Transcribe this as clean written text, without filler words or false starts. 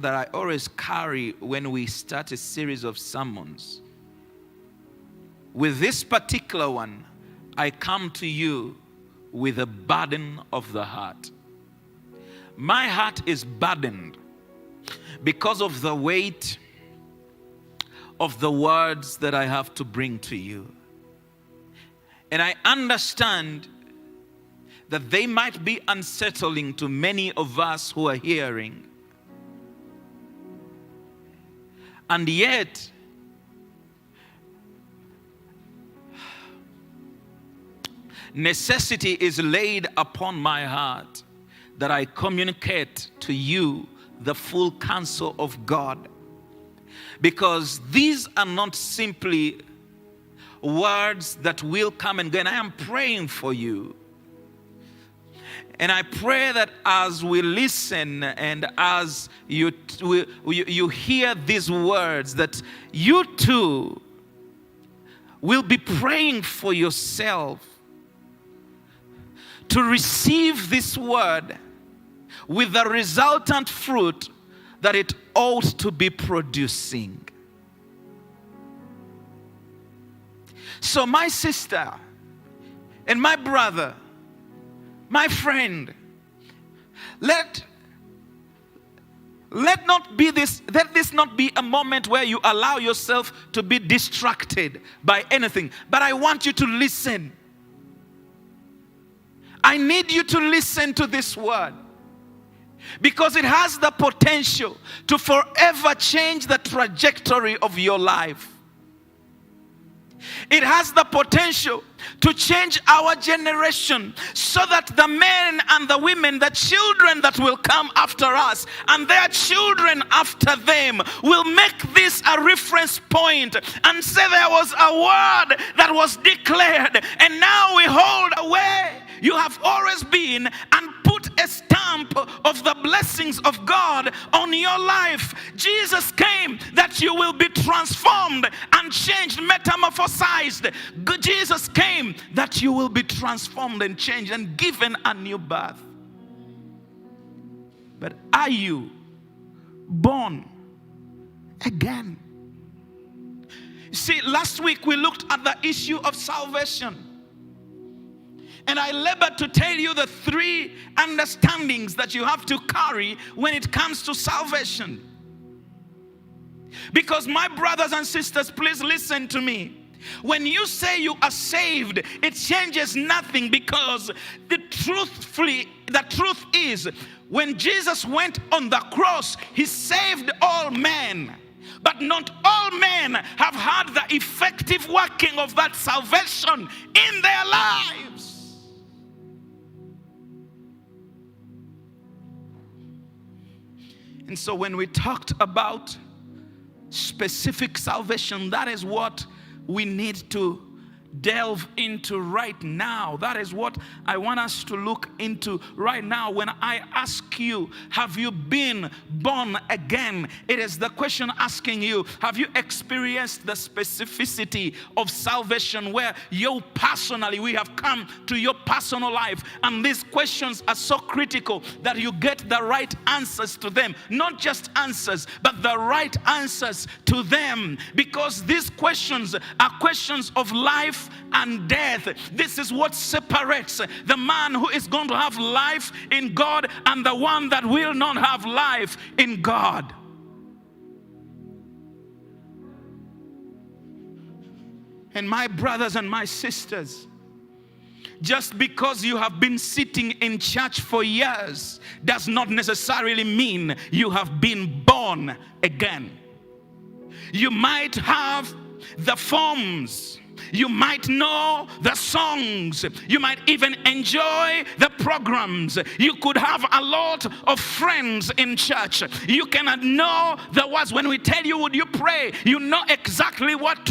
that I always carry when we start a series of sermons. With this particular one, I come to you with a burden of the heart. My heart is burdened because of the weight of the words that I have to bring to you. And I understand that they might be unsettling to many of us who are hearing. And yet, necessity is laid upon my heart that I communicate to you the full counsel of God. Because these are not simply words that will come and go. And I am praying for you. And I pray that as we listen and as you hear these words, that you too will be praying for yourself to receive this word with the resultant fruit that it ought to be producing. So my sister and my brother, my friend, let this not be a moment where you allow yourself to be distracted by anything. But I want you to listen. I need you to listen to this word, because it has the potential to forever change the trajectory of your life. It has the potential to change our generation, so that the men and the women, the children that will come after us and their children after them, will make this a reference point and say there was a word that was declared and now we hold away. You have always been, and put a stamp of the blessings of God on your life. Jesus came that you will be transformed and changed, metamorphosized. Jesus came that you will be transformed and changed and given a new birth. But are you born again? See, last week we looked at the issue of salvation. And I labored to tell you the three understandings that you have to carry when it comes to salvation. Because my brothers and sisters, please listen to me. When you say you are saved, it changes nothing, because the truth is, when Jesus went on the cross, he saved all men. But not all men have had the effective working of that salvation in their lives. And so when we talked about specific salvation, that is what we need to delve into right now. That is what I want us to look into right now. When I ask you, have you been born again? It is the question asking you, have you experienced the specificity of salvation, where you personally, we have come to your personal life, and these questions are so critical that you get the right answers to them. Not just answers, but the right answers to them, because these questions are questions of life and death. This is what separates the man who is going to have life in God and the one that will not have life in God. And my brothers and my sisters, just because you have been sitting in church for years does not necessarily mean you have been born again. You might have the forms, you might know the songs, you might even enjoy the programs, you could have a lot of friends in church, you cannot know the words. When we tell you, would you pray, you know exactly what to